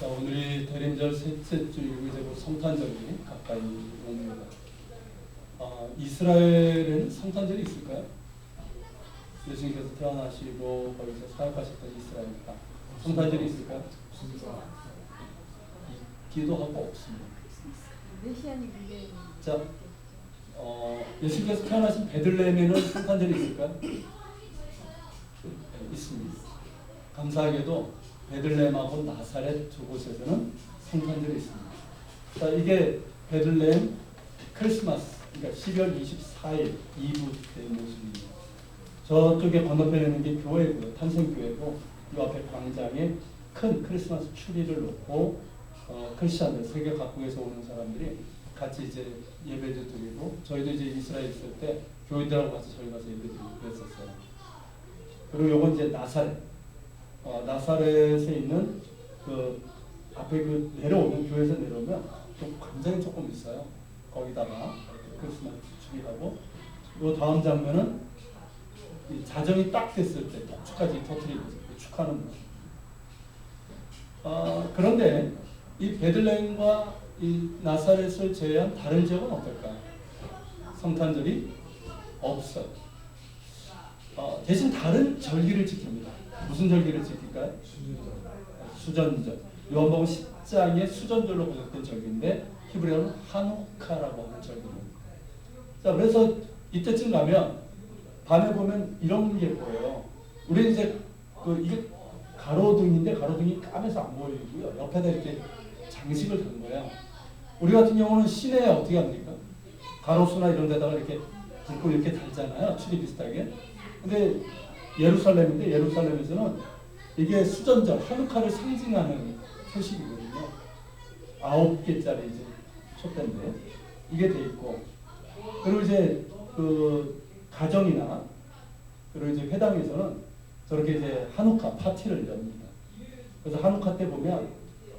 자, 오늘이 대림절 셋째 주이고 이제 곧 성탄절이 가까이 옵니다. 이스라엘에는 성탄절이 있을까요? 예수님께서 태어나시고 거기서 사역하셨던 이스라엘 땅 성탄절이 있을까요? 있기도 하고 없습니다. 메시아님 미래. 자, 예수님께서 태어나신 베들레헴에는 성탄절이 있을까요? 네, 있습니다. 감사하게도 베들레헴하고 나사렛 두 곳에서는 성탄절이 있습니다. 자, 이게 베들레헴 크리스마스, 그러니까 12월 24일 이브 때 모습입니다. 저쪽에 건너편에 있는 게 교회고요, 탄생교회고, 이 앞에 광장에 큰 크리스마스 추리를 놓고 크리스천들 세계 각국에서 오는 사람들이 같이 이제 예배도 드리고, 저희도 이제 이스라엘 있을 때 교인들하고 같이 저희 가서 예배드리고 그랬었어요. 그리고 요건 이제 나사렛. 나사렛에 있는 그 앞에 그 내려오는 교회에서 내려오면 좀 광장이 조금 있어요. 거기다가 크리스마스 추리하고, 요 다음 장면은 이 자정이 딱 됐을 때 축까지 터뜨리고 축하하는 거. 그런데 이 베들레헴과 이 나사렛을 제외한 다른 지역은 어떨까? 성탄절이 없어요. 대신 다른 절기를 지킵니다. 무슨 절기를 지킬까요? 수전절. 요한복음 10장의 수전절로 고백된 절기인데 히브리어는 하누카라고 하는 절기입니다. 자, 그래서 이때쯤 가면 밤에 보면 이런 게 보여요. 우리 이제 이게 가로등인데 가로등이 까매서 안 보이고요. 옆에다 이렇게 장식을 단 거예요. 우리 같은 경우는 시내에 어떻게 합니까? 가로수나 이런 데다가 이렇게 불꽃 이렇게 달잖아요. 추리 비슷하게. 근데 예루살렘인데 예루살렘에서는 이게 수전절 하누카를 상징하는 표식이거든요. 9개짜리 이제 촛대인데 이게 돼 있고, 그리고 이제 그 가정이나 그리고 이제 회당에서는 저렇게 이제 하누카 파티를 엽니다. 그래서 하누카 때 보면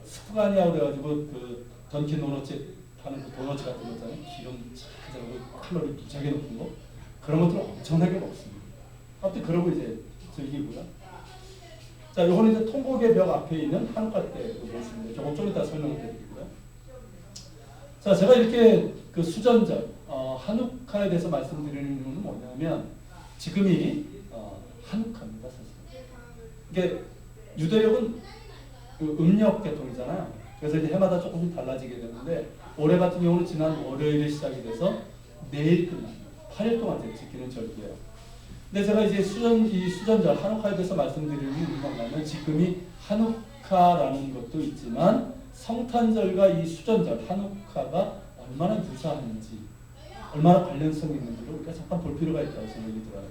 스프가니아고 그래가지고 그 던킨 도너츠 하는 그 도너츠 같은 거 있잖아요. 기름 차고 칼로리 무지하게 높은 거, 그런 것들을 엄청나게 먹습니다. 아무튼 그러고 이제 즐기고요. 자, 요거는 이제 통곡의 벽 앞에 있는 하누카 때 그 모습인데 조금 좀 이따 설명을 드리고요. 자, 제가 이렇게 그 수전절 하누카에 대해서 말씀드리는 이유는 뭐냐면 지금이 하누카입니다, 사실. 이게 유대력은 그 음력 계통이잖아요. 그래서 이제 해마다 조금씩 달라지게 되는데 올해 같은 경우는 지난 월요일에 시작이 돼서 내일 끝납니다. 8일 동안 지키는 절기예요. 근데 제가 이제 이 수전절 하누카에 대해서 말씀드리는 이유가 뭐냐면 지금이 하누카라는 것도 있지만 성탄절과 이 수전절 하누카가 얼마나 유사한지, 얼마나 관련성이 있는지를 우리가 잠깐 볼 필요가 있다고 생각이 들어요.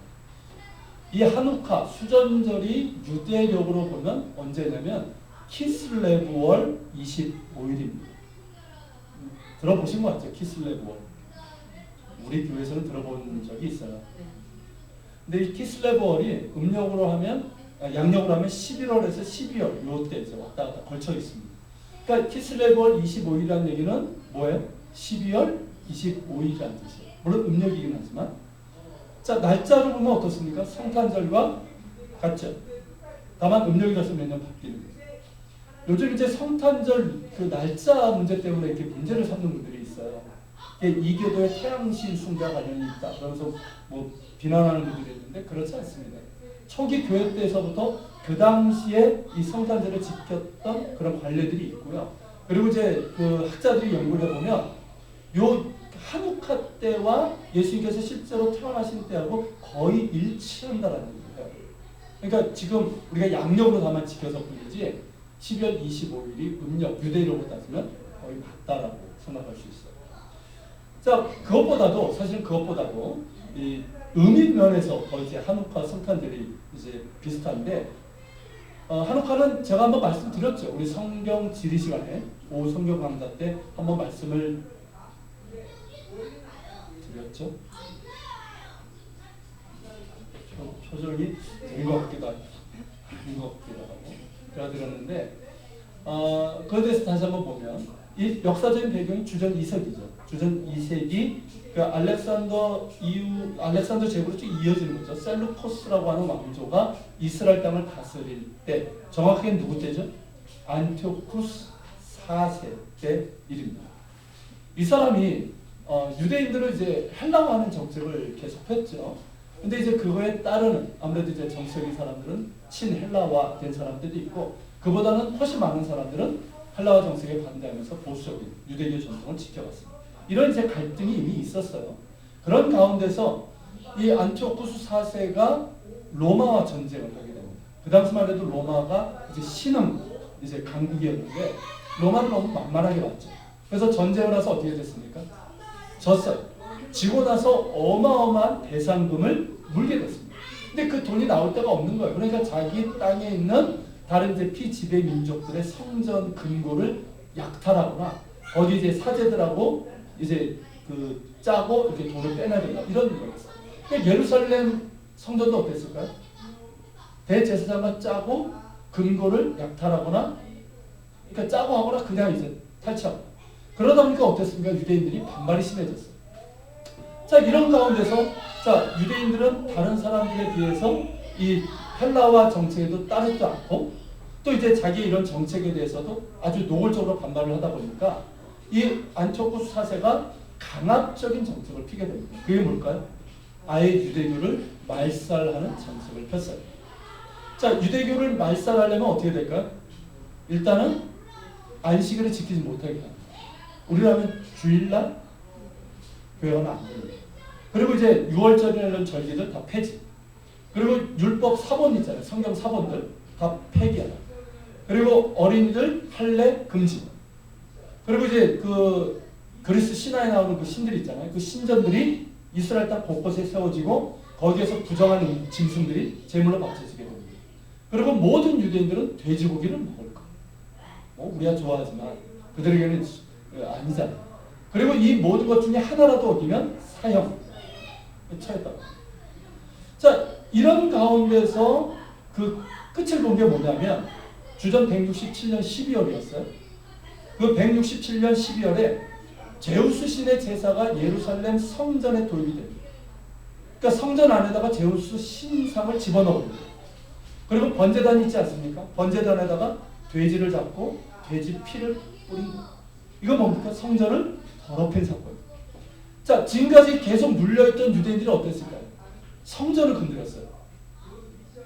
이 하누카 수전절이 유대력으로 보면 언제냐면 키슬레브월 25일입니다. 들어보신 것 같죠? 키슬레브월. 우리 교회에서는 들어본 적이 있어요. 근데 이 키슬레브월이 음력으로 하면, 양력으로 하면 11월에서 12월 요때 이제 왔다 갔다 걸쳐 있습니다. 그러니까 키슬레브월 25일이라는 얘기는 뭐예요? 12월 25일이라는 뜻이에요. 물론 음력이긴 하지만. 자, 날짜로 보면 어떻습니까? 성탄절과 같죠. 다만 음력이라서 매년 바뀌는 거예요. 요즘 이제 성탄절 그 날짜 문제 때문에 이렇게 문제를 삼는 분들이 있어요. 이교도의 태양신 숭배와 관련이 있다, 그러면서 뭐 비난하는 분들이 있는데 그렇지 않습니다. 초기 교회 때서부터 그 당시에 이 성탄절을 지켰던 그런 관례들이 있고요. 그리고 이제 그 학자들이 연구를 해보면 요 하누카 때와 예수님께서 실제로 태어나신 때하고 거의 일치한다라는 거예요. 그러니까 지금 우리가 양력으로 다만 지켜서 뿐이지 12월 25일이 음력 유대력으로 따지면 거의 맞다라고 생각할 수 있어요. 자, 그것보다도 사실 그것보다도 이 의미 면에서 더 이제 하누카 성탄절이 이제 비슷한데, 하누카는 제가 한번 말씀드렸죠. 우리 성경 지리 시간에 오후 성경 강좌 때 한번 말씀을 드렸죠. 표정이 된 것 같기도 하고 아닌 것 같기도 하고 제가 드렸는데, 그에 대해서 다시 한번 보면 이 역사적인 배경이 주전 2세기죠. 주전 2세기 그 알렉산더 제국으로 쭉 이어지는 거죠. 셀루코스라고 하는 왕조가 이스라엘 땅을 다스릴 때, 정확하게 누구 때죠? 안티오쿠스 4세 때 일입니다. 이 사람이 유대인들을 이제 헬라화하는 정책을 계속했죠. 근데 이제 그거에 따르는 아무래도 이제 정치적인 사람들은 친헬라화 된 사람들도 있고 그보다는 훨씬 많은 사람들은 헬라화 정책에 반대하면서 보수적인 유대교 전통을 지켜왔습니다. 이런 이제 갈등이 이미 있었어요. 그런 가운데서 이 안티오쿠스 4세가 로마와 전쟁을 하게 됩니다. 그 당시만 해도 로마가 이제 신흥 이제 강국이었는데 로마를 너무 만만하게 봤죠. 그래서 전쟁을 해서 어떻게 됐습니까? 졌어요. 지고 나서 어마어마한 배상금을 물게 됐습니다. 근데 그 돈이 나올 데가 없는 거예요. 그러니까 자기 땅에 있는 다른 이제 피지배 민족들의 성전 금고를 약탈하거나 거기 이제 사제들하고 이제 그 짜고 이렇게 돈을 빼내린다 이런 거였어요. 그러니까 예루살렘 성전도 어땠을까요? 대제사장과 짜고 금고를 약탈하거나 그러니까 짜고 하거나 그냥 이제 탈취하고 그러다 보니까 어땠습니까? 유대인들이 반발이 심해졌어요. 자, 이런 가운데서 자, 유대인들은 다른 사람들에 비해서 이 헬라화 정책에도 따르지 않고 또 이제 자기 이런 정책에 대해서도 아주 노골적으로 반발을 하다 보니까 이 안티오쿠스 4세가 강압적인 정책을 피게 됩니다. 그게 뭘까요? 아예 유대교를 말살하는 정책을 폈어요. 자, 유대교를 말살하려면 어떻게 될까요? 일단은 안식일을 지키지 못하게 합니다. 우리라면 주일날 교회는 안 됩니다. 그리고 이제 6월절이라는 절기들 다 폐지. 그리고 율법 사본 있잖아요. 성경 사본들 다 폐기하라. 그리고 어린이들 할례 금지. 그리고 이제 그 그리스 신화에 나오는 그 신들 있잖아요. 그 신전들이 이스라엘 땅 곳곳에 세워지고 거기에서 부정한 짐승들이 제물로 바쳐지게 됩니다. 그리고 모든 유대인들은 돼지고기를 먹을 거예요. 우리가 좋아하지만 그들에게는 아니잖아요. 그리고 이 모든 것 중에 하나라도 어기면 사형 처했다고. 자, 이런 가운데서 그 끝을 본 게 뭐냐면 주전 167년 12월이었어요. 그 167년 12월에 제우스 신의 제사가 예루살렘 성전에 도입이 됩니다. 그러니까 성전 안에다가 제우스 신상을 집어넣습니다. 그리고 번제단이 있지 않습니까? 번제단에다가 돼지를 잡고 돼지 피를 뿌린 거예요. 이거 뭡니까? 성전을 더럽힌 사건. 자, 지금까지 계속 눌려있던 유대인들이 어땠을까요? 성전을 건드렸어요.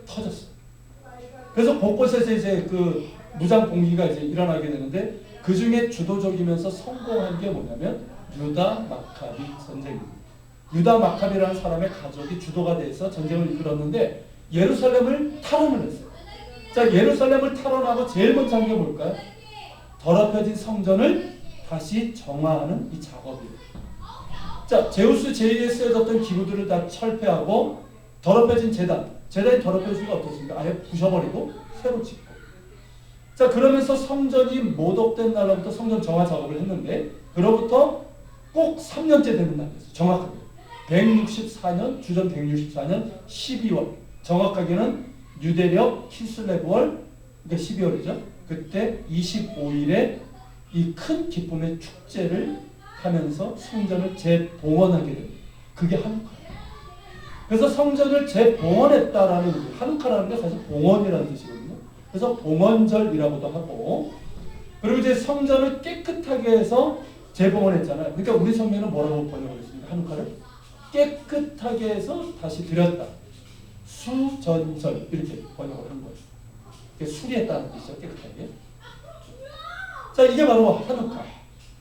터졌어요. 그래서 곳곳에서 이제 그 무장 공기가 이제 일어나게 되는데 그 중에 주도적이면서 성공한 게 뭐냐면 유다 마카비 전쟁입니다. 유다 마카비라는 사람의 가족이 주도가 돼서 전쟁을 이끌었는데 예루살렘을 탈환을 했어요. 자, 예루살렘을 탈환하고 제일 먼저 한 게 뭘까요? 더럽혀진 성전을 다시 정화하는 이 작업이에요. 자, 제우스 제2에 쓰여졌던 기구들을 다 철폐하고 더럽혀진 재단이 더럽혀지기가 어떻습니까? 아예 부셔버리고 새로 짓고. 자, 그러면서 성전이 모독된 날로부터 성전 정화 작업을 했는데 그로부터 꼭 3년째 되는 날이었어요. 정확하게 164년 주전 164년 12월 정확하게는 유대력 키슬레브월 그러니까 12월이죠. 그때 25일에 이 큰 기쁨의 축제를 하면서 성전을 재봉헌하게 됩니다. 그게 하누카예요. 그래서 성전을 재봉헌했다라는 의미, 하누카라는 게 사실 봉헌이라는 뜻이거든요. 그래서 봉헌절이라고도 하고 그리고 이제 성전을 깨끗하게 해서 재봉헌했잖아요. 그러니까 우리 성경은 뭐라고 번역을 했습니까? 하누카를 깨끗하게 해서 다시 드렸다. 수전절 이렇게 번역을 한 거예요. 수리했다는 뜻이죠. 깨끗하게. 자, 이게 바로 하누카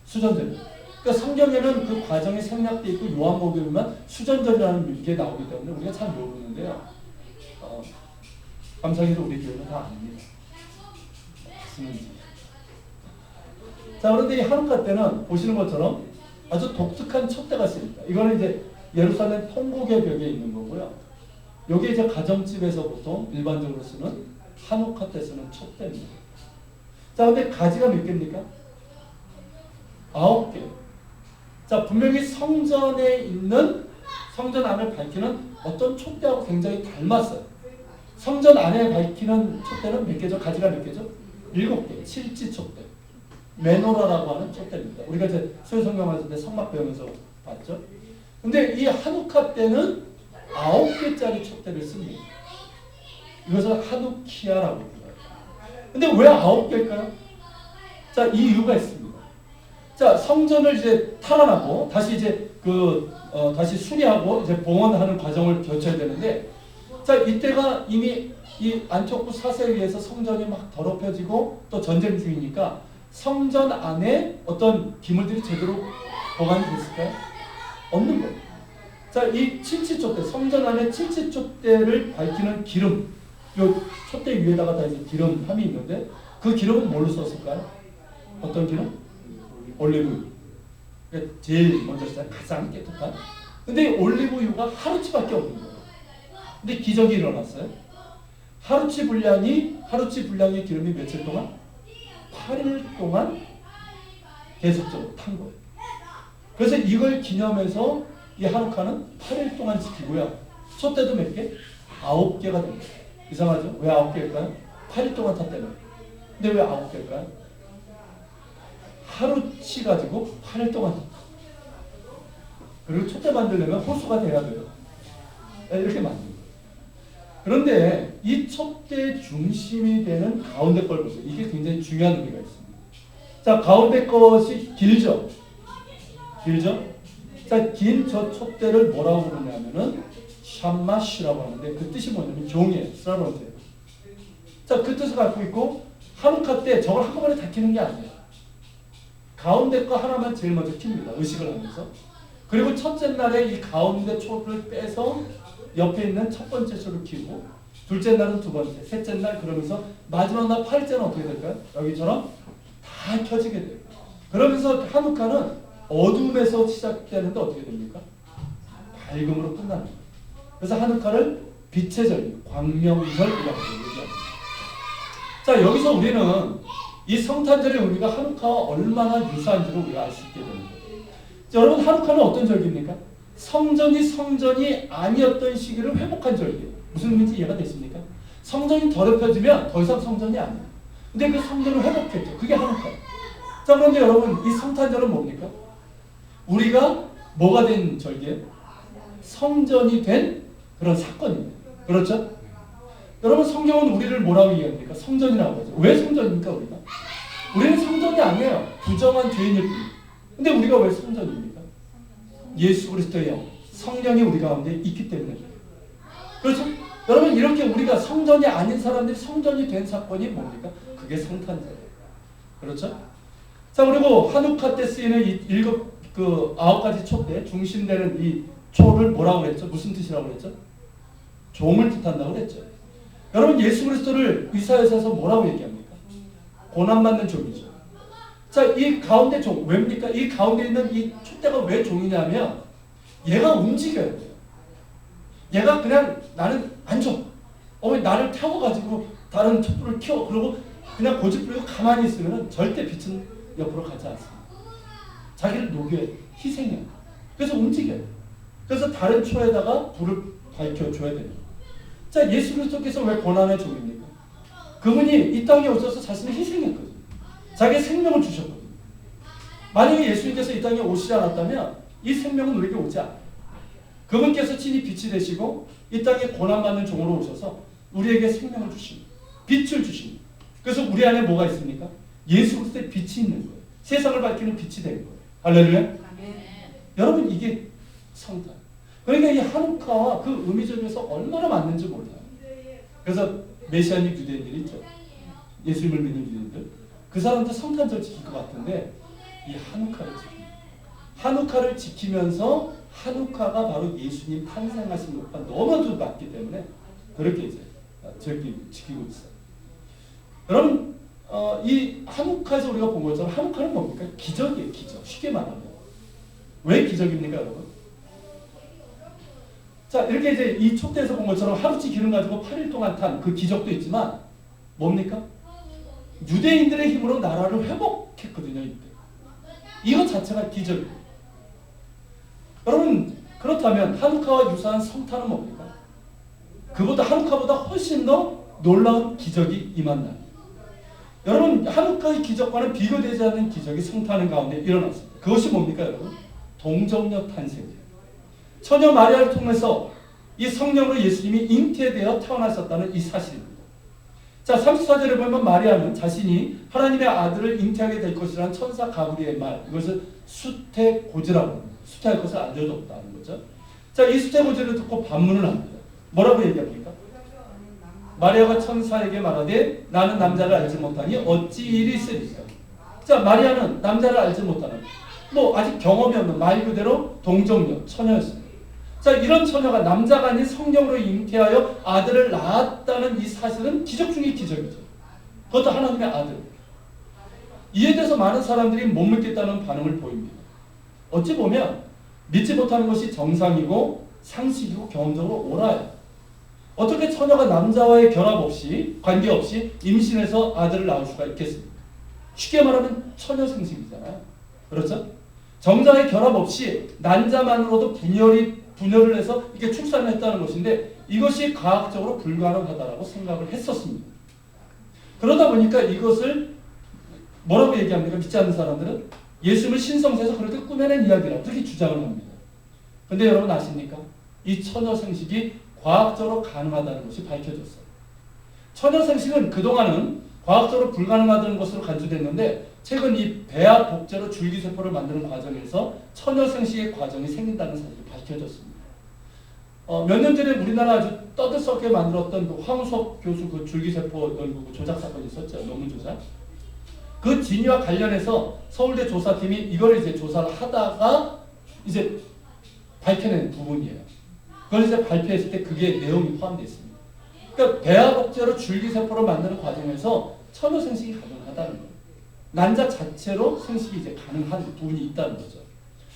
수전절. 그러니까 성경에는 그 과정이 생략되어 있고 요한복음에만 수전절이라는 게 나오기 때문에 우리가 잘 모르는데요. 감사하게도 우리 교회는 다 압니다. 자, 그런데 이 하누카 때는 보시는 것처럼 아주 독특한 촛대가 있습니다. 이거는 이제 예루살렘 통곡의 벽에 있는 거고요. 여기 이제 가정집에서 보통 일반적으로 쓰는 하누카 때 쓰는 촛대입니다. 자, 근데 가지가 몇 개입니까? 9개. 자, 분명히 성전에 있는 성전 안을 밝히는 어떤 촛대하고 굉장히 닮았어요. 성전 안에 밝히는 촛대는 몇 개죠? 가지가 몇 개죠? 7개. 칠지 촛대. 메노라라고 하는 촛대입니다. 우리가 이제 소유성경에서 성막 배우면서 봤죠. 근데 이 하누카 때는 9개짜리 촛대를 씁니다. 이것을 하누키아라고 불러요. 근데 왜 9개일까요? 자, 이 이유가 있습니다. 자, 성전을 이제 탈환하고 다시 이제 다시 수리하고 이제 봉헌하는 과정을 거쳐야 되는데, 자, 이때가 이미 이 안티오쿠스 4세에 의해서 성전이 막 더럽혀지고 또 전쟁 중이니까 성전 안에 어떤 기물들이 제대로 보관이 됐을까요? 없는 거예요. 자, 이 칠치촛대, 성전 안에 칠치촛대를 밝히는 기름, 요 촛대 위에다가 다 이제 기름함이 있는데 그 기름은 뭘로 썼을까요? 어떤 기름? 올리브유. 그러니까 제일 먼저 시작 가장 깨끗한. 근데 올리브유가 하루치밖에 없는 거예요. 근데 기적이 일어났어요. 하루치 분량의 기름이 며칠 동안? 8일 동안 계속적으로 탄 거예요. 그래서 이걸 기념해서 이 하누카는 8일 동안 지키고요. 촛대도 몇 개? 9개가 됩니다. 이상하죠? 왜 9개일까요? 8일 동안 탔다며. 근데 왜 9개일까요? 하루치 가지고 8일 동안 탔다. 그리고 촛대 만들려면 호수가 돼야 돼요. 이렇게 만든 거예요. 그런데 이 촛대의 중심이 되는 가운데 걸 보세요. 이게 굉장히 중요한 의미가 있습니다. 자, 가운데 것이 길죠? 길죠? 자, 긴 저 촛대를 뭐라고 부르냐면은 샴마시라고 하는데 그 뜻이 뭐냐면 종이에요. 스라론트예요. 자, 그 뜻을 갖고 있고 하누카 때 저걸 한꺼번에 다 켜는 게 아니에요. 가운데 거 하나만 제일 먼저 킵니다. 의식을 하면서. 그리고 첫째 날에 이 가운데 촛을 빼서 옆에 있는 첫 번째 촛을 켜고 둘째 날은 두 번째, 셋째 날 그러면서 마지막 날 8일째는 어떻게 될까요? 여기처럼 다 켜지게 돼요. 그러면서 하누카는 어둠에서 시작되는데 어떻게 됩니까? 밝음으로 끝나는 거예요. 그래서 하누카를 빛의 절, 광명절이라고 얘기합니다. 자, 여기서 우리는 이 성탄절의 의미가 하누카와 얼마나 유사한지를 우리가 알 수 있게 되는 거예요. 자, 여러분, 하누카는 어떤 절기입니까? 성전이 아니었던 시기를 회복한 절기예요. 무슨 의미인지 이해가 되십니까? 성전이 더럽혀지면 더 이상 성전이 아니에요. 근데 그 성전을 회복했죠. 그게 하누카예요. 자, 그런데 여러분, 이 성탄절은 뭡니까? 우리가 뭐가 된 절기예요? 성전이 된 그런 사건입니다. 그렇죠? 여러분, 성경은 우리를 뭐라고 얘기합니까? 성전이라고 하죠. 왜 성전입니까, 우리가? 우리는 성전이 아니에요. 부정한 죄인일 뿐. 근데 우리가 왜 성전입니까? 예수 그리스도의 영, 성령이 우리 가운데 있기 때문에. 그렇죠? 여러분, 이렇게 우리가 성전이 아닌 사람들이 성전이 된 사건이 뭡니까? 그게 성탄절이에요. 그렇죠? 자, 그리고 하누카 때 쓰이는 이 9가지 촛대, 중심되는 이 초를 뭐라고 그랬죠? 무슨 뜻이라고 그랬죠? 종을 뜻한다고 그랬죠. 여러분, 예수 그리스도를 의사에서 뭐라고 얘기합니까? 고난받는 종이죠. 자, 이 가운데 종, 왜입니까? 이 가운데 있는 이 촛대가 왜 종이냐면 얘가 움직여야 돼요. 얘가 그냥 나는 앉아. 나를 태워가지고 다른 촛불을 켜. 그리고 그냥 고집부리고 가만히 있으면 절대 빛은 옆으로 가지 않습니다. 자기를 녹여야 돼. 희생해야 돼. 그래서 움직여요. 그래서 다른 초에다가 불을 밝혀줘야 됩니다. 자, 예수 그리스도께서 왜 고난의 종입니까? 그분이 이 땅에 오셔서 자신을 희생했거든요. 자기의 생명을 주셨거든요. 만약에 예수님께서 이 땅에 오시지 않았다면 이 생명은 우리에게 오지 않아요. 그분께서 친히 빛이 되시고 이 땅에 고난받는 종으로 오셔서 우리에게 생명을 주십니다. 빛을 주십니다. 그래서 우리 안에 뭐가 있습니까? 예수 그리스도의 빛이 있는 거예요. 세상을 밝히는 빛이 된 거예요. 할렐루야. 여러분, 이게 성탄. 그러니까 이 하누카와 그 의미점에서 얼마나 맞는지 몰라요. 그래서 메시아닉 유대인들이 있죠. 예수님을 믿는 유대인들. 그 사람들 성탄절 지킬 것 같은데 이 하누카를 지킵니다. 하누카를 지키면서 하누카가 바로 예수님 탄생하신 것과 너무도 맞기 때문에 그렇게 이제 지키고 있어요. 여러분, 이 하누카에서 우리가 본 것처럼 하누카는 뭡니까? 기적이에요, 기적. 쉽게 말하면. 왜 기적입니까, 여러분? 자, 이렇게 이제 이 촛대에서 본 것처럼 하루치 기름 가지고 8일 동안 탄 그 기적도 있지만 뭡니까? 유대인들의 힘으로 나라를 회복했거든요, 이때. 이것 자체가 기적이에요. 여러분, 그렇다면 하누카와 유사한 성탄은 뭡니까? 하누카보다 훨씬 더 놀라운 기적이 임한 날. 여러분, 하누카의 기적과는 비교되지 않는 기적이 성탄의 가운데 일어났습니다. 그것이 뭡니까, 여러분? 동정녀 탄생이에요. 처녀 마리아를 통해서 이 성령으로 예수님이 잉태되어 태어나셨다는 이 사실입니다. 자, 34절에 보면 마리아는 자신이 하나님의 아들을 잉태하게 될 것이라는 천사 가브리엘의 말, 이것을 수태고지라고 합니다. 수태할 것을 알려줬다는 거죠. 자, 이 수태고지를 듣고 반문을 합니다. 뭐라고 얘기합니까? 마리아가 천사에게 말하되 나는 남자를 알지 못하니 어찌 일이 있으리까? 자, 마리아는 남자를 알지 못하는, 아직 경험이 없는 말 그대로 동정녀, 처녀였습니다. 자, 이런 처녀가 남자가 아닌 성령으로 잉태하여 아들을 낳았다는 이 사실은 기적 중의 기적이죠. 그것도 하나님의 아들. 이에 대해서 많은 사람들이 못 믿겠다는 반응을 보입니다. 어찌 보면 믿지 못하는 것이 정상이고 상식이고 경험적으로 옳아요. 어떻게 처녀가 남자와의 결합 없이, 관계없이 임신해서 아들을 낳을 수가 있겠습니까? 쉽게 말하면 처녀 생식이잖아요. 그렇죠? 정자의 결합 없이 난자만으로도 분열을 해서 이렇게 출산을 했다는 것인데 이것이 과학적으로 불가능하다고 생각을 했었습니다. 그러다 보니까 이것을 뭐라고 얘기합니까? 믿지 않는 사람들은 예수님을 신성세에서 그렇게 꾸며낸 이야기라고 그렇게 주장을 합니다. 근데 여러분 아십니까? 이 처녀 생식이 과학적으로 가능하다는 것이 밝혀졌어요. 처녀 생식은 그동안은 과학적으로 불가능하다는 것으로 간주됐는데 최근 이 배아 복제로 줄기세포를 만드는 과정에서 처녀 생식의 과정이 생긴다는 사실이 밝혀졌습니다. 몇 년 전에 우리나라 아주 떠들썩게 만들었던 그 황우석 교수 그 줄기세포 연구 조작 사건이 있었죠. 논문 조작. 그 진위와 관련해서 서울대 조사팀이 이걸 이제 조사를 하다가 이제 밝혀낸 부분이에요. 그걸 이제 발표했을 때 그게 내용이 포함되어 있습니다. 그러니까 배아 복제로 줄기세포를 만드는 과정에서 처녀 생식이 가능하다는 거예요. 난자 자체로 생식이 이제 가능한 부분이 있다는 거죠.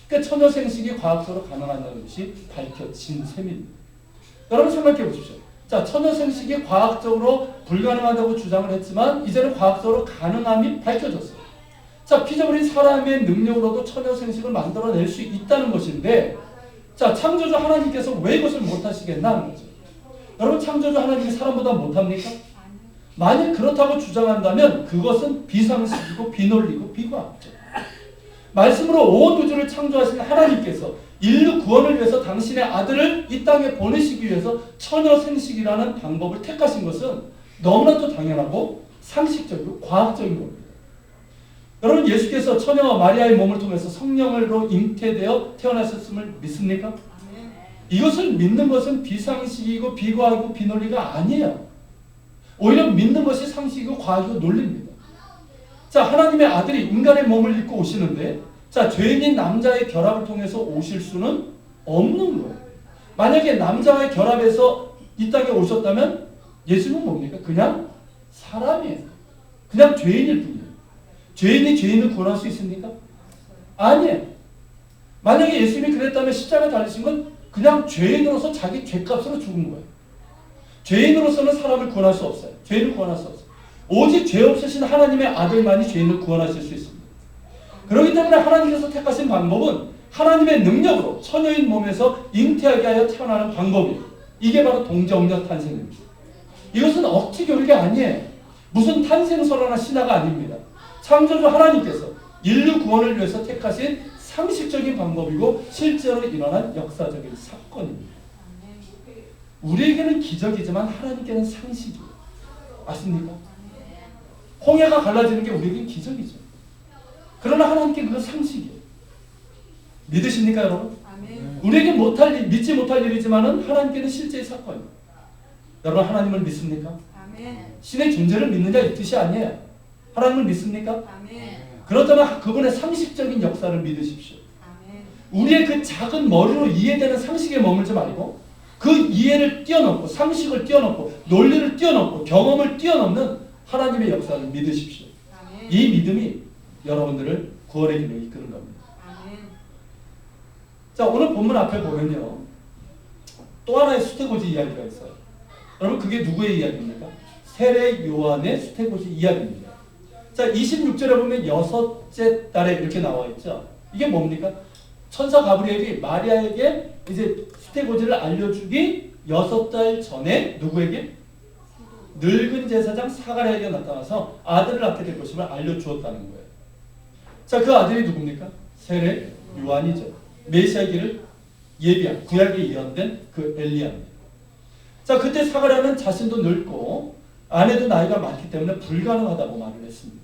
그러니까 처녀 생식이 과학적으로 가능하다는 것이 밝혀진 셈입니다. 여러분 생각해 보십시오. 자, 처녀 생식이 과학적으로 불가능하다고 주장을 했지만 이제는 과학적으로 가능함이 밝혀졌어요. 자, 피조물인 사람의 능력으로도 처녀 생식을 만들어낼 수 있다는 것인데, 자, 창조주 하나님께서 왜 이것을 못하시겠나는 거죠. 여러분 창조주 하나님이 사람보다 못합니까? 만일 그렇다고 주장한다면 그것은 비상식이고 비논리고 비과학적. 말씀으로 온 우주를 창조하신 하나님께서 인류 구원을 위해서 당신의 아들을 이 땅에 보내시기 위해서 처녀 생식이라는 방법을 택하신 것은 너무나도 당연하고 상식적이고 과학적인 겁니다. 여러분 예수께서 처녀와 마리아의 몸을 통해서 성령으로 잉태되어 태어나셨음을 믿습니까? 이것을 믿는 것은 비상식이고 비과학이고 비논리가 아니에요. 오히려 믿는 것이 상식이고 과학이고 논리입니다. 자, 하나님의 아들이 인간의 몸을 입고 오시는데, 자, 죄인인 남자의 결합을 통해서 오실 수는 없는 거예요. 만약에 남자와의 결합해서 이 땅에 오셨다면 예수는 뭡니까? 그냥 사람이에요. 그냥 죄인일 뿐이에요. 죄인이 죄인을 구원할 수 있습니까? 아니에요. 만약에 예수님이 그랬다면 십자가에 달리신 건 그냥 죄인으로서 자기 죄값으로 죽은 거예요. 죄인으로서는 사람을 구원할 수 없어요. 죄인을 구원할 수 없어요. 오직 죄 없으신 하나님의 아들만이 죄인을 구원하실 수 있습니다. 그렇기 때문에 하나님께서 택하신 방법은 하나님의 능력으로 처녀인 몸에서 잉태하게 하여 태어나는 방법이에요. 이게 바로 동정녀 탄생입니다. 이것은 억지 교육이 아니에요. 무슨 탄생설화나 신화가 아닙니다. 창조주 하나님께서 인류 구원을 위해서 택하신 상식적인 방법이고 실제로 일어난 역사적인 사건입니다. 우리에게는 기적이지만 하나님께는 상식이에요. 아십니까? 홍해가 갈라지는 게 우리에게는 기적이죠. 그러나 하나님께 그건 상식이에요. 믿으십니까 여러분? 아멘. 우리에게 믿지 못할 일이지만 하나님께는 실제의 사건이에요. 여러분 하나님을 믿습니까? 아멘. 신의 존재를 믿느냐 이 뜻이 아니에요. 하나님을 믿습니까? 아멘. 그렇다면 그분의 상식적인 역사를 믿으십시오. 아멘. 우리의 그 작은 머리로 이해되는 상식에 머물지 말고 그 이해를 뛰어넘고 상식을 뛰어넘고 논리를 뛰어넘고 경험을 뛰어넘는 하나님의 역사를 믿으십시오. 아멘. 이 믿음이 여러분들을 구원의 길로 이끄는 겁니다. 아멘. 자, 오늘 본문 앞에 보면요. 또 하나의 수태고지 이야기가 있어요. 여러분 그게 누구의 이야기입니까? 세례 요한의 수태고지 이야기입니다. 자, 26절에 보면 여섯째 달에 이렇게 나와 있죠. 이게 뭡니까? 천사 가브리엘이 마리아에게 이제 수태고지를 알려주기 6달 전에 누구에게? 늙은 제사장 사가랴에게 나타나서 아들을 낳게 될 것임을 알려주었다는 거예요. 자, 그 아들이 누굽니까? 세례 요한이죠. 메시아기를 예비한 구약에 예언된 그 엘리야입니다. 자, 그때 사가랴는 자신도 늙고 아내도 나이가 많기 때문에 불가능하다고 말을 했습니다.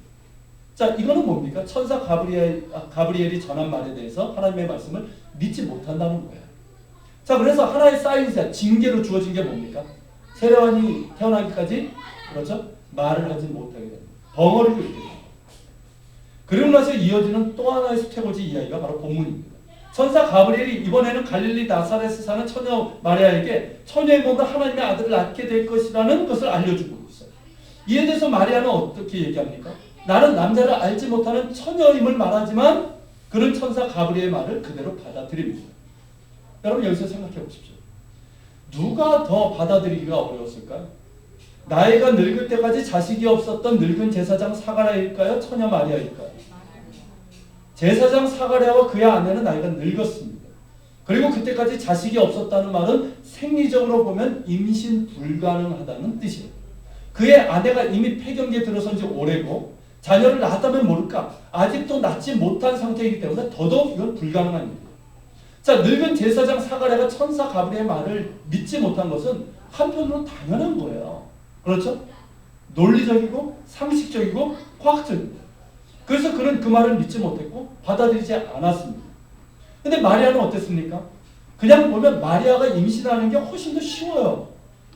자, 이거는 뭡니까? 천사 가브리엘이 전한 말에 대해서 하나님의 말씀을 믿지 못한다는 거예요. 자, 그래서 하나의 사인이자 징계로 주어진 게 뭡니까? 세례요한이 태어나기까지 그렇죠? 말을 하지 못하게 됩니다. 벙어리로 있게 됩니다. 그리고 나서 이어지는 또 하나의 수태고지 이야기가 바로 본문입니다. 천사 가브리엘이 이번에는 갈릴리 나사렛에 사는 처녀 마리아에게 처녀의 몸으로 하나님의 아들을 낳게 될 것이라는 것을 알려주고 있어요. 이에 대해서 마리아는 어떻게 얘기합니까? 나는 남자를 알지 못하는 처녀임을 말하지만 그는 천사 가브리엘의 말을 그대로 받아들입니다. 여러분 여기서 생각해 보십시오. 누가 더 받아들이기가 어려웠을까요? 나이가 늙을 때까지 자식이 없었던 늙은 제사장 사가랴일까요? 처녀 마리아일까요? 제사장 사가랴와 그의 아내는 나이가 늙었습니다. 그리고 그때까지 자식이 없었다는 말은 생리적으로 보면 임신 불가능하다는 뜻이에요. 그의 아내가 이미 폐경기에 들어선 지 오래고 자녀를 낳았다면 모를까 아직도 낳지 못한 상태이기 때문에 더더욱 이건 불가능한 일이에요. 자, 늙은 제사장 사가랴가 천사 가브리엘의 말을 믿지 못한 것은 한편으로 당연한 거예요. 그렇죠? 논리적이고 상식적이고 과학적입니다. 그래서 그는 그 말을 믿지 못했고 받아들이지 않았습니다. 근데 마리아는 어땠습니까? 그냥 보면 마리아가 임신하는 게 훨씬 더 쉬워요.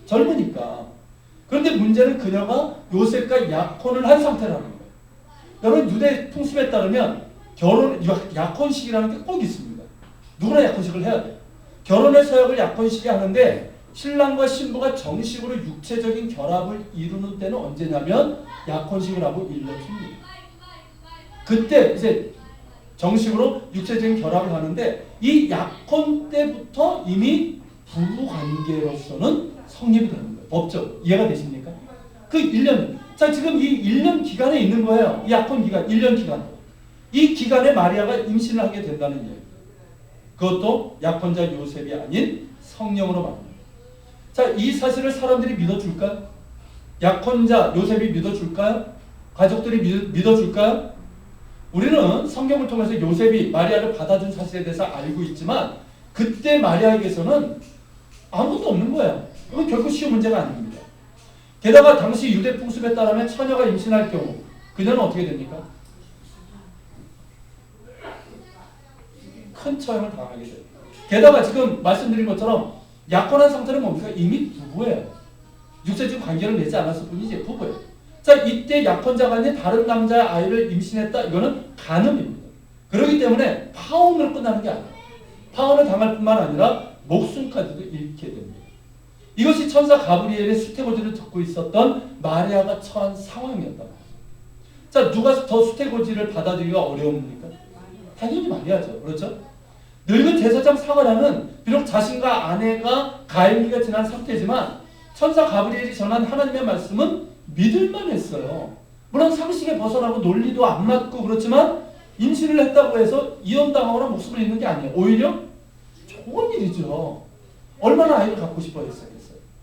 젊으니까. 그런데 문제는 그녀가 요셉과 약혼을 한 상태라는 거예요. 여러분 유대 풍습에 따르면 약혼식이라는 게 꼭 있습니다. 누구나 약혼식을 해야 돼요. 결혼의 서약을 약혼식이 하는데 신랑과 신부가 정식으로 육체적인 결합을 이루는 때는 언제냐면 약혼식을 하고 1년 후입니다. 그때 이제 정식으로 육체적인 결합을 하는데 이 약혼 때부터 이미 부부 관계로서는 성립이 되는 거예요. 법적으로. 이해가 되십니까? 그 1년. 자, 지금 이 1년 기간에 있는 거예요. 이 약혼 기간, 1년 기간. 이 기간에 마리아가 임신을 하게 된다는 이야기. 그것도 약혼자 요셉이 아닌 성령으로 말합니다. 자, 이 사실을 사람들이 믿어줄까요? 약혼자 요셉이 믿어줄까요? 가족들이 믿어줄까요? 우리는 성경을 통해서 요셉이 마리아를 받아준 사실에 대해서 알고 있지만 그때 마리아에게서는 아무것도 없는 거예요. 그건 결코 쉬운 문제가 아닙니다. 게다가 당시 유대 풍습에 따르면 처녀가 임신할 경우 그녀는 어떻게 됩니까? 큰 처형을 당하게 돼요. 게다가 지금 말씀드린 것처럼 약혼한 상태는 뭡니까? 이미 부부예요. 육체적 관계를 맺지 않았을 뿐이지 부부예요. 자, 이때 약혼자가 아닌 다른 남자의 아이를 임신했다. 이거는 간음입니다. 그렇기 때문에 파혼으로 끝나는 게 아니에요. 파혼을 당할 뿐만 아니라 목숨까지도 잃게 됩니다. 이것이 천사 가브리엘의 수태고지를 듣고 있었던 마리아가 처한 상황이었단 말이에요. 자, 누가 더 수태고지를 받아들이기가 어려웁니까? 당연히 마리아죠. 그렇죠? 늙은 제사장 사가랴는 비록 자신과 아내가 가임기가 지난 상태지만 천사 가브리엘이 전한 하나님의 말씀은 믿을만 했어요. 물론 상식에 벗어나고 논리도 안 맞고 그렇지만 임신을 했다고 해서 이혼당하거나 목숨을 잃는 게 아니에요. 오히려 좋은 일이죠. 얼마나 아이를 갖고 싶어 했어요.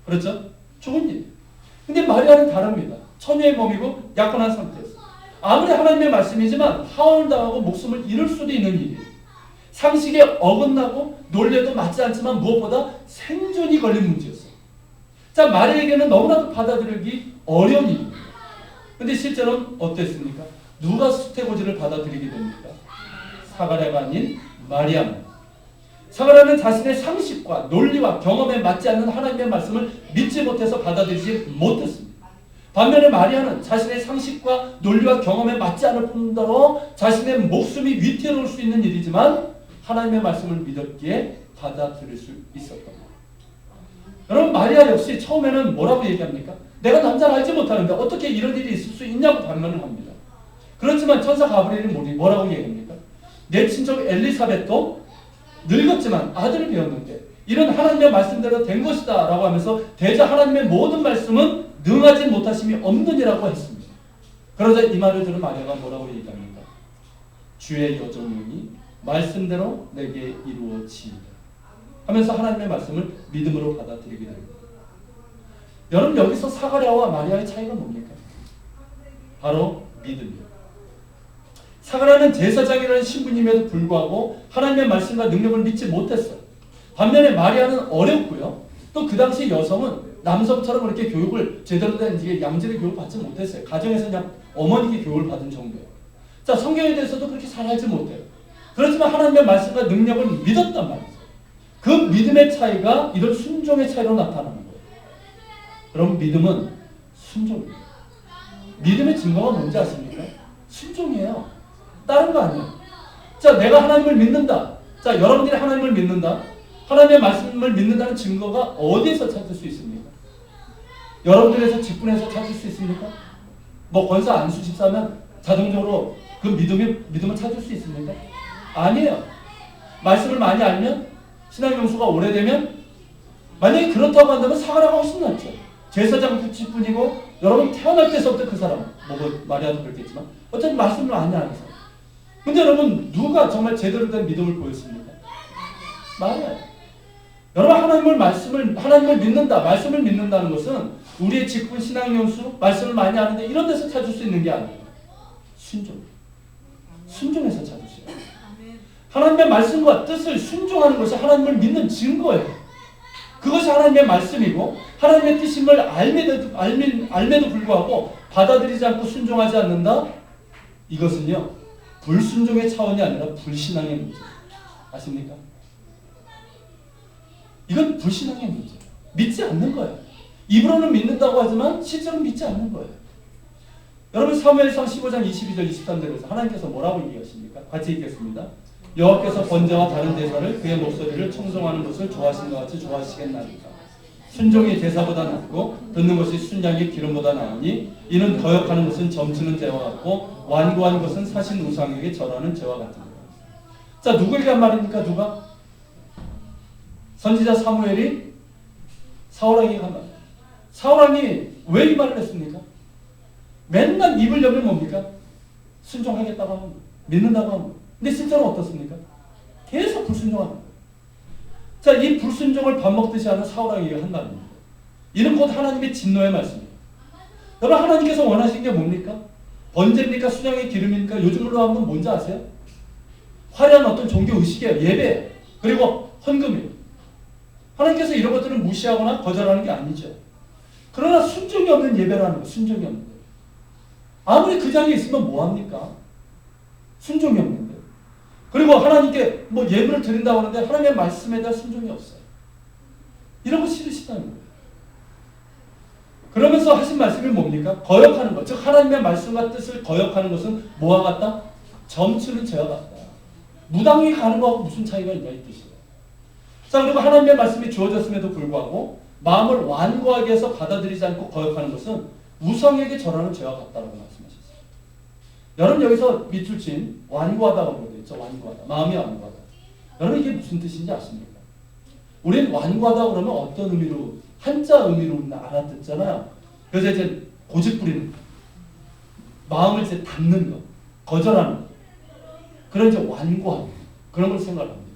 그렇죠? 좋은 일. 근데 마리아는 다릅니다. 처녀의 몸이고 약혼한 상태에서. 아무리 하나님의 말씀이지만 파혼을 당하고 목숨을 잃을 수도 있는 일이에요. 상식에 어긋나고 논리에도 맞지 않지만 무엇보다 생존이 걸린 문제였어요. 자, 마리아에게는 너무나도 받아들이기 어려운 일입니다. 근데 실제로는 어땠습니까? 누가 수태고지를 받아들이게 됩니까? 사가랴가 아닌 마리아입니다. 사가랴는 자신의 상식과 논리와 경험에 맞지 않는 하나님의 말씀을 믿지 못해서 받아들이지 못했습니다. 반면에 마리아는 자신의 상식과 논리와 경험에 맞지 않을 뿐더러 자신의 목숨이 위태로울 수 있는 일이지만 하나님의 말씀을 믿었기에 받아들일 수 있었던 거예요. 여러분 마리아 역시 처음에는 뭐라고 얘기합니까? 내가 남자를 알지 못하는데 어떻게 이런 일이 있을 수 있냐고 반문을 합니다. 그렇지만 천사 가브리엘이 뭐라고 얘기합니까? 내 친척 엘리사벳도 늙었지만 아들을 배웠는데 이런 하나님의 말씀대로 된 것이다 라고 하면서 대저 하나님의 모든 말씀은 능하지 못하심이 없느니라고 했습니다. 그러자 이 말을 들은 마리아가 뭐라고 얘기합니까? 주의 여종이니 말씀대로 내게 이루어지이다 하면서 하나님의 말씀을 믿음으로 받아들이게 됩니다. 여러분 여기서 사가랴와 마리아의 차이가 뭡니까? 바로 믿음이에요. 사가랴는 제사장이라는 신분임에도 불구하고 하나님의 말씀과 능력을 믿지 못했어요. 반면에 마리아는 어렸고요. 또 그 당시 여성은 남성처럼 그렇게 교육을 제대로 된 이게 양질의 교육을 받지 못했어요. 가정에서 그냥 어머니께 교육을 받은 정도예요. 자, 성경에 대해서도 그렇게 잘 알지 못해요. 그렇지만 하나님의 말씀과 능력을 믿었단 말이죠. 그 믿음의 차이가 이런 순종의 차이로 나타나는 거예요. 그럼 믿음은 순종이에요. 믿음의 증거가 뭔지 아십니까? 순종이에요. 다른 거 아니에요. 자, 내가 하나님을 믿는다. 자, 여러분들이 하나님을 믿는다. 하나님의 말씀을 믿는다는 증거가 어디에서 찾을 수 있습니까? 여러분들에서 직분에서 찾을 수 있습니까? 뭐 권사 안수 집사면 자동적으로 그 믿음을 찾을 수 있습니까? 아니에요. 말씀을 많이 알면, 신앙 용수가 오래되면, 만약에 그렇다고 한다면 사가라가 훨씬 낫죠. 제사장 특집뿐이고 여러분 태어날 때서부터 그 사람, 뭐 마리아도 그렇겠지만 어쨌든 말씀을 많이 아는 사람. 근데 여러분 누가 정말 제대로 된 믿음을 보였습니까? 마리아예요. 여러분 하나님을 믿는다. 말씀을 믿는다는 것은 우리의 직분 신앙 연수, 말씀을 많이 아는데 이런 데서 찾을 수 있는 게 아니에요. 순종에서 찾을 수 있어요. 하나님의 말씀과 뜻을 순종하는 것이 하나님을 믿는 증거예요. 그것이 하나님의 말씀이고 하나님의 뜻임을 알매도 불구하고 받아들이지 않고 순종하지 않는다? 이것은요 불순종의 차원이 아니라 불신앙의 문제. 아십니까? 이건 불신앙의 문제. 믿지 않는 거예요. 입으로는 믿는다고 하지만 실제로 믿지 않는 거예요. 여러분 사무엘상 15장 22절 23절에서 하나님께서 뭐라고 얘기하십니까? 같이 읽겠습니다. 여호와께서 번제와 다른 제사를 그의 목소리를 청종하는 것을 좋아하신 것 같이 좋아하시겠나이까. 순종이 제사보다 낫고 듣는 것이 순양의 기름보다 나으니 이는 거역하는 것은 점치는 죄와 같고 완고한 것은 사신 우상에게 절하는 죄와 같으니라. 자, 누구에게 한 말입니까? 누가? 선지자 사무엘이 사울왕에게 한 말. 사울왕이 왜 이 말을 했습니까? 맨날 입을 열면 뭡니까? 순종하겠다고 하는 거예요. 믿는다고 하는 거예요. 근데 실제로 어떻습니까? 계속 불순종하는 거예요. 자, 이 불순종을 밥 먹듯이 하는 사울왕에게 한 말입니다. 이는 곧 하나님의 진노의 말씀이에요. 여러분 하나님께서 원하시는 게 뭡니까? 번제입니까? 순양의 기름입니까? 요즘으로 하면 뭔지 아세요? 화려한 어떤 종교 의식이에요. 예배 그리고 헌금이에요. 하나님께서 이런 것들을 무시하거나 거절하는 게 아니죠. 그러나 순종이 없는 예배라는 거예요. 순종이 없는 거예요. 아무리 그 자리에 있으면 뭐합니까? 순종이 없는데. 그리고 하나님께 뭐 예물을 드린다고 하는데 하나님의 말씀에 대한 순종이 없어요. 이런 거 싫으시다는 거예요. 그러면서 하신 말씀이 뭡니까? 거역하는 것. 즉 하나님의 말씀과 뜻을 거역하는 것은 뭐와 같다? 점치는 죄와 같다. 무당이 가는 거하고 무슨 차이가 있냐 이 뜻이에요. 자, 그리고 하나님의 말씀이 주어졌음에도 불구하고 마음을 완고하게 해서 받아들이지 않고 거역하는 것은 우상에게 절하는 죄와 같다라고 말씀하셨어요. 여러분 여기서 밑줄 친 완고하다고 그러고 있죠. 완고하다. 마음이 완고하다. 여러분 이게 무슨 뜻인지 아십니까? 우리는 완고하다 그러면 어떤 의미로, 한자 의미로 알아듣잖아요. 그래서 이제 고집 부리는 거, 마음을 이제 닫는 거, 거절하는 거, 그런 이제 완고함, 그런 걸 생각합니다.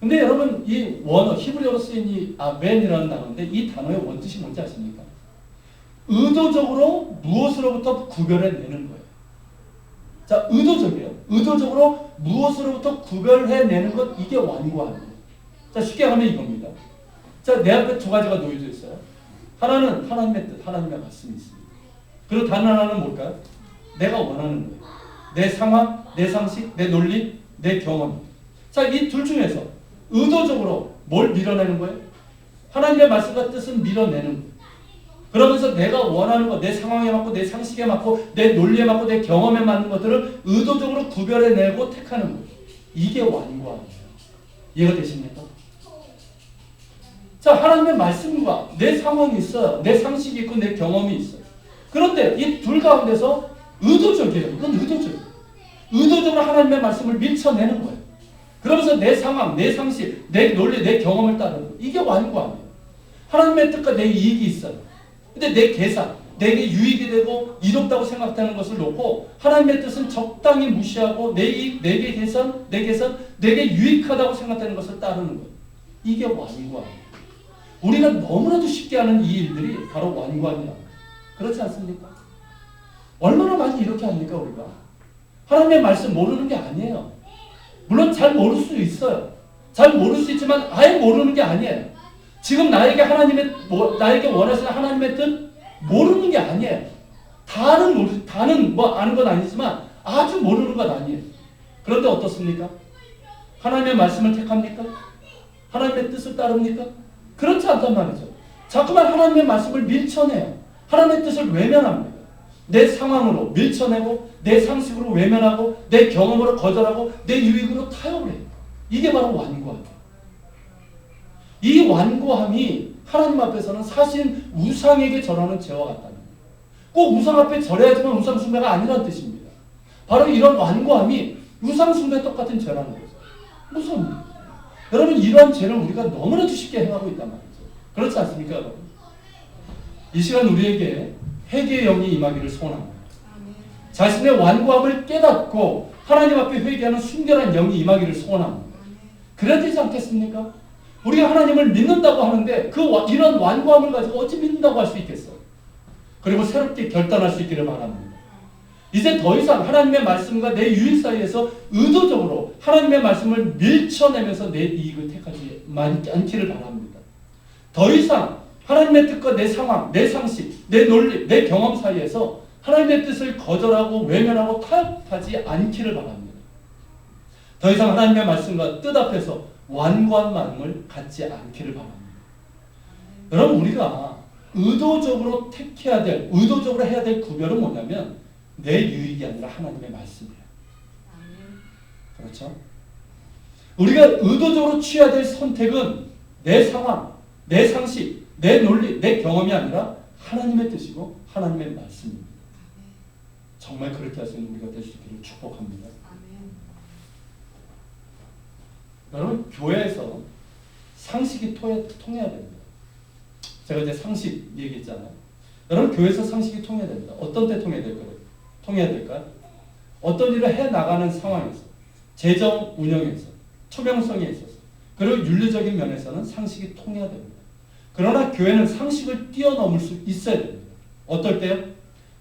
근데 여러분 이 원어 히브리어로 쓰인 이 아멘이라는 단어인데 이 단어의 원뜻이 뭔지 아십니까? 의도적으로 무엇으로부터 구별해내는 거예요. 자, 의도적이에요. 의도적으로 무엇으로부터 구별해내는 것, 이게 완고함이에요. 자, 쉽게 하면 이겁니다. 자, 내 앞에 두 가지가 놓여져 있어요. 하나는 하나님의 뜻, 하나님의 말씀이 있습니다. 그리고 다른 하나는 뭘까요? 내가 원하는 거예요. 내 상황, 내 상식, 내 논리, 내 경험. 자, 이 둘 중에서 의도적으로 뭘 밀어내는 거예요? 하나님의 말씀과 뜻은 밀어내는 거예요. 그러면서 내가 원하는 것, 내 상황에 맞고 내 상식에 맞고 내 논리에 맞고 내 경험에 맞는 것들을 의도적으로 구별해내고 택하는 거예요. 이게 완고함이에요. 이해가 되십니까? 자, 하나님의 말씀과 내 상황이 있어요. 내 상식이 있고 내 경험이 있어요. 그런데 이 둘 가운데서 의도적이에요. 이건 의도적이에요. 의도적으로 하나님의 말씀을 밀쳐내는 거예요. 그러면서 내 상황, 내 상식, 내 논리, 내 경험을 따르는 거예요. 이게 완고함이에요. 하나님의 뜻과 내 이익이 있어요. 근데 내 계산, 내게 유익이 되고 이롭다고 생각되는 것을 놓고 하나님의 뜻은 적당히 무시하고 내 이익, 내 계산, 내게 유익하다고 생각되는 것을 따르는 거예요. 이게 완고함이에요. 우리가 너무나도 쉽게 하는 이 일들이 바로 완고함이라고. 그렇지 않습니까? 얼마나 많이 이렇게 합니까 우리가? 하나님의 말씀 모르는 게 아니에요. 물론 잘 모를 수 있어요. 잘 모를 수 있지만 아예 모르는 게 아니에요. 지금 나에게 원하시는 하나님의 뜻 모르는 게 아니에요. 다는 뭐 아는 건 아니지만 아주 모르는 건 아니에요. 그런데 어떻습니까? 하나님의 말씀을 택합니까? 하나님의 뜻을 따릅니까? 그렇지 않단 말이죠. 자꾸만 하나님의 말씀을 밀쳐내요. 하나님의 뜻을 외면합니다. 내 상황으로 밀쳐내고 내 상식으로 외면하고 내 경험으로 거절하고 내 유익으로 타협을 해요. 이게 바로 완고함이에요. 이 완고함이 하나님 앞에서는 사실 우상에게 절하는 죄와 같다는 거예요. 꼭 우상 앞에 절해야지만 우상 숭배가 아니라는 뜻입니다. 바로 이런 완고함이 우상 숭배 똑같은 죄라는 거죠. 무서운 여러분, 이러한 죄를 우리가 너무나도 쉽게 행하고 있단 말이죠. 그렇지 않습니까, 여러분? 이 시간 우리에게 회개의 영이 임하기를 소원합니다. 자신의 완고함을 깨닫고 하나님 앞에 회개하는 순결한 영이 임하기를 소원합니다. 그래야 되지 않겠습니까? 우리가 하나님을 믿는다고 하는데 이런 완고함을 가지고 어찌 믿는다고 할 수 있겠어요? 그리고 새롭게 결단할 수 있기를 바랍니다. 이제 더 이상 하나님의 말씀과 내 유익 사이에서 의도적으로 하나님의 말씀을 밀쳐내면서 내 이익을 택하지 않기를 바랍니다. 더 이상 하나님의 뜻과 내 상황, 내 상식, 내 논리, 내 경험 사이에서 하나님의 뜻을 거절하고 외면하고 타협하지 않기를 바랍니다. 더 이상 하나님의 말씀과 뜻 앞에서 완고한 마음을 갖지 않기를 바랍니다. 여러분, 우리가 의도적으로 의도적으로 해야 될 구별은 뭐냐면 내 유익이 아니라 하나님의 말씀이에요. 그렇죠? 우리가 의도적으로 취해야 될 선택은 내 상황, 내 상식, 내 논리, 내 경험이 아니라 하나님의 뜻이고 하나님의 말씀입니다. 정말 그렇게 할 수 있는 우리가 될 수 있기를 축복합니다. 여러분, 교회에서 상식이 통해야 됩니다. 제가 이제 상식 얘기했잖아요. 여러분, 교회에서 상식이 통해야 됩니다. 어떤 때 통해야 될까요? 어떤 일을 해나가는 상황에서, 재정 운영에서, 투명성에 있어서, 그리고 윤리적인 면에서는 상식이 통해야 됩니다. 그러나 교회는 상식을 뛰어넘을 수 있어야 됩니다. 어떨 때요?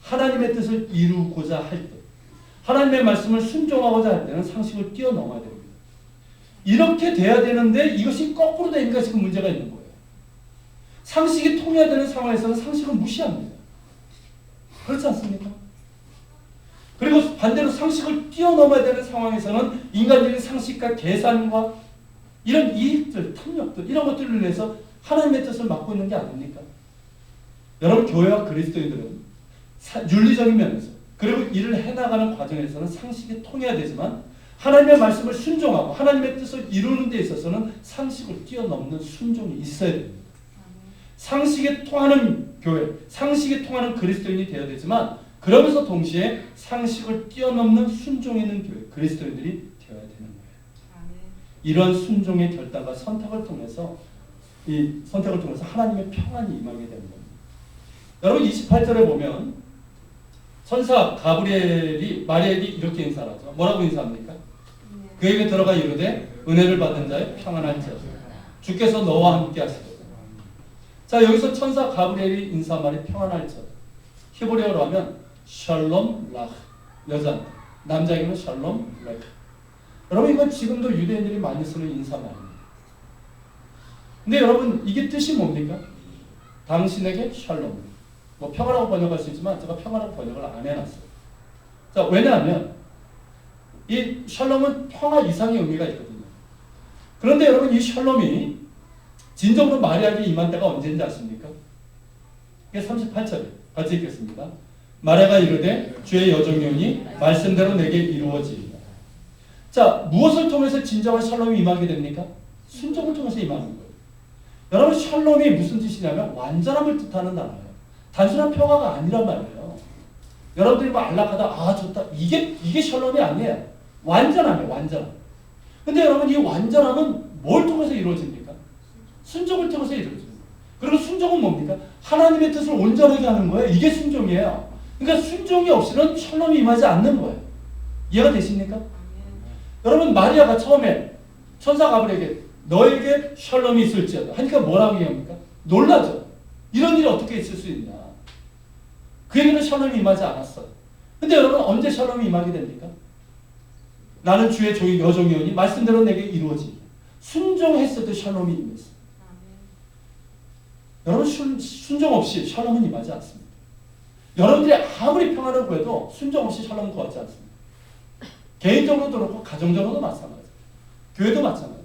하나님의 뜻을 이루고자 할 때, 하나님의 말씀을 순종하고자 할 때는 상식을 뛰어넘어야 됩니다. 이렇게 돼야 되는데 이것이 거꾸로 되니까 지금 문제가 있는 거예요. 상식이 통해야 되는 상황에서는 상식을 무시합니다. 그렇지 않습니까? 그리고 반대로 상식을 뛰어넘어야 되는 상황에서는 인간적인 상식과 계산과 이런 이익들, 탐욕들, 이런 것들을 위해서 하나님의 뜻을 맡고 있는 게 아닙니까? 여러분, 교회와 그리스도인들은 윤리적인 면에서 그리고 일을 해나가는 과정에서는 상식이 통해야 되지만 하나님의 말씀을 순종하고 하나님의 뜻을 이루는 데 있어서는 상식을 뛰어넘는 순종이 있어야 됩니다. 상식에 통하는 교회, 상식에 통하는 그리스도인이 되어야 되지만 그러면서 동시에 상식을 뛰어넘는 순종이 있는 교회, 그리스도인들이 되어야 되는 거예요. 이런 순종의 결단과 선택을 통해서 하나님의 평안이 임하게 되는 겁니다. 여러분, 28절에 보면 천사 가브리엘이 마리아에게 이렇게 인사를 하죠. 뭐라고 인사합니까? 그에게 들어가 이르되 은혜를 받은 자의 평안할지어다. 주께서 너와 함께 하시거든. 자, 여기서 천사 가브리엘이 인사한 말이 평안할지어다. 히브리어로 하면 샬롬 라흐, 여자, 남자에게는 샬롬 레크. 여러분, 이건 지금도 유대인들이 많이 쓰는 인사말입니다. 근데 여러분, 이게 뜻이 뭡니까? 당신에게 샬롬. 뭐 평화라고 번역할 수 있지만 제가 평화라고 번역을 안 해놨어요. 자, 왜냐하면 이 샬롬은 평화 이상의 의미가 있거든요. 그런데 여러분, 이 샬롬이 진정으로 마리아에게 임한 때가 언제인지 아십니까? 이게 38절에 같이 읽겠습니다. 마리아가 이르되 주의 여종이오니 말씀대로 내게 이루어지리라. 자, 무엇을 통해서 진정한 샬롬이 임하게 됩니까? 순종을 통해서 임하는 거예요. 여러분, 샬롬이 무슨 뜻이냐면 완전함을 뜻하는 단어예요. 단순한 평화가 아니란 말이에요. 여러분들이 뭐 안락하다, 좋다, 이게 샬롬이 아니에요. 완전함이에요, 완전함. 근데 여러분, 이 완전함은 뭘 통해서 이루어집니까? 순종을 통해서 이루어집니다. 그리고 순종은 뭡니까? 하나님의 뜻을 온전하게 하는 거예요. 이게 순종이에요. 그러니까 순종이 없이는 샬롬이 임하지 않는 거예요. 이해가 되십니까? 여러분, 마리아가 처음에 천사 가브리엘에게 너에게 샬롬이 있을지어다 하니까 뭐라고 얘기합니까? 놀라죠. 이런 일이 어떻게 있을 수 있냐. 그에게는 샬롬이 임하지 않았어요. 근데 여러분, 언제 샬롬이 임하게 됩니까? 나는 주의 여종이오니 말씀대로 내게 이루어지리라. 순종했어도 샬롬이 임했어요. 여러분 순종 없이 샬롬은 임하지 않습니다. 여러분들이 아무리 평안을 구해도 순종 없이 샬롬은 구하지 않습니다. 개인적으로도 그렇고 가정적으로도 마찬가지예요. 교회도 마찬가지예요.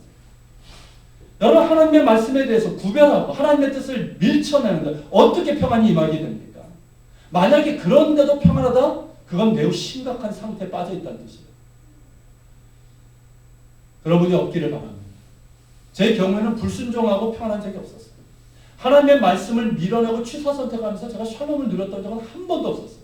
여러분 하나님의 말씀에 대해서 구별하고 하나님의 뜻을 밀쳐내는데 어떻게 평안이 임하게 됩니까? 만약에 그런데도 평안하다? 그건 매우 심각한 상태에 빠져 있다는 뜻이에요. 여러분이 없기를 바랍니다. 제 경우에는 불순종하고 평안한 적이 없었어요. 하나님의 말씀을 밀어내고 취사 선택하면서 제가 샬롬을 누렸던 적은 한 번도 없었어요.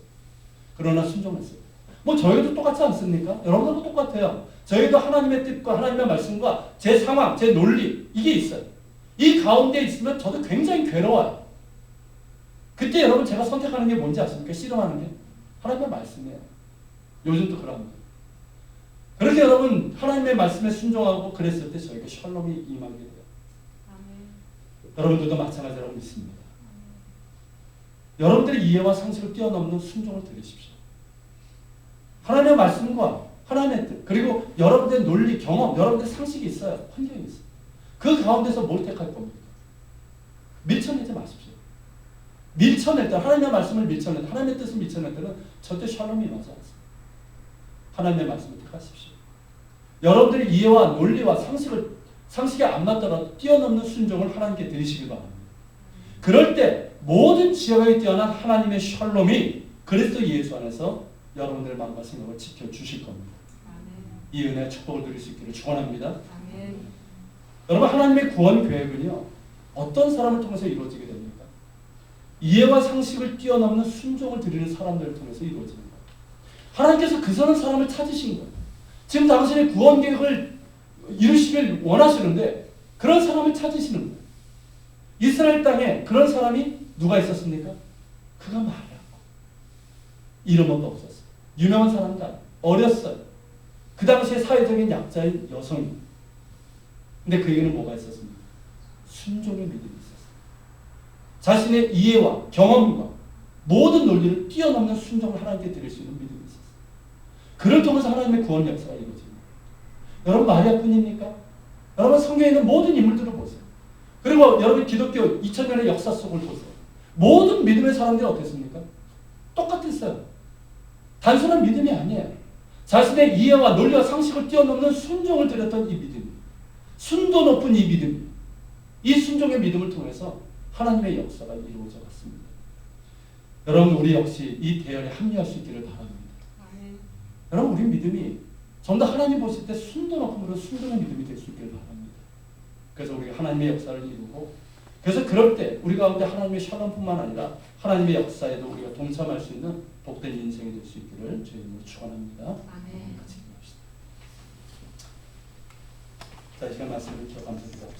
그러나 순종했어요. 뭐 저희도 똑같지 않습니까? 여러분들도 똑같아요. 저희도 하나님의 뜻과 하나님의 말씀과 제 상황, 제 논리 이게 있어요. 이 가운데 있으면 저도 굉장히 괴로워요. 그때 여러분 제가 선택하는 게 뭔지 아십니까? 씨름하는 게 하나님의 말씀이에요. 요즘도 그럽니다. 그렇게 여러분 하나님의 말씀에 순종하고 그랬을 때 저에게 샬롬이 임하게 돼요. 여러분들도 마찬가지라고 믿습니다. 여러분들의 이해와 상식을 뛰어넘는 순종을 들으십시오. 하나님의 말씀과 하나님의 뜻 그리고 여러분들의 논리, 경험, 여러분들의 상식이 있어요. 환경이 있어요. 그 가운데서 뭘 택할 겁니까? 밀쳐내지 마십시오. 밀쳐낼 때 하나님의 말씀을 밀쳐낼 때 하나님의 뜻을 밀쳐낼 때는 절대 샬롬이 임하지 않습니다. 하나님의 말씀을 택하십시오. 여러분들의 이해와 논리와 상식이 안 맞더라도 뛰어넘는 순종을 하나님께 드리시길 바랍니다. 그럴 때 모든 지혜가 뛰어난 하나님의 샬롬이 그리스도 예수 안에서 여러분들의 마음과 생각을 지켜주실 겁니다. 이 은혜의 축복을 누릴 수 있기를 축원합니다. 여러분 하나님의 구원 계획은요. 어떤 사람을 통해서 이루어지게 됩니까? 이해와 상식을 뛰어넘는 순종을 드리는 사람들을 통해서 이루어지는 거예요. 하나님께서 그 사람을 찾으신 거예요. 지금 당신의 구원 계획을 이루시길 원하시는데 그런 사람을 찾으시는 거예요. 이스라엘 땅에 그런 사람이 누가 있었습니까? 그가 마리아. 이름은 없었어요. 유명한 사람도 아니에요. 어렸어요. 그 당시에 사회적인 약자인 여성이. 근데 그에게는 뭐가 있었습니까? 순종의 믿음이 있었어요. 자신의 이해와 경험과 모든 논리를 뛰어넘는 순종을 하나님께 드릴 수 있는 믿음이 있었어요. 그를 통해서 하나님의 구원 역사가 이루어집니다. 여러분 마리아뿐입니까? 여러분 성경에 있는 모든 인물들을 보세요. 그리고 여러분 기독교 2000년의 역사 속을 보세요. 모든 믿음의 사람들이 어땠습니까? 똑같았어요. 단순한 믿음이 아니에요. 자신의 이해와 논리와 상식을 뛰어넘는 순종을 드렸던 이 믿음, 순도 높은 이 믿음, 이 순종의 믿음을 통해서 하나님의 역사가 이루어져 갔습니다. 여러분 우리 역시 이 대열에 합류할 수 있기를 바랍니다. 여러분 우리 믿음이 전부 다 하나님 보실 때 순도 높음으로 순종의 믿음이 될 수 있기를 바랍니다. 그래서 우리가 하나님의 역사를 이루고 그래서 그럴 때 우리 가운데 하나님의 샬롬뿐만 아니라 하나님의 역사에도 우리가 동참할 수 있는 복된 인생이 될 수 있기를 주님으로 축원합니다. 같이 기도합시다. 자, 이 시간 말씀을 기억하면서 기도합시다.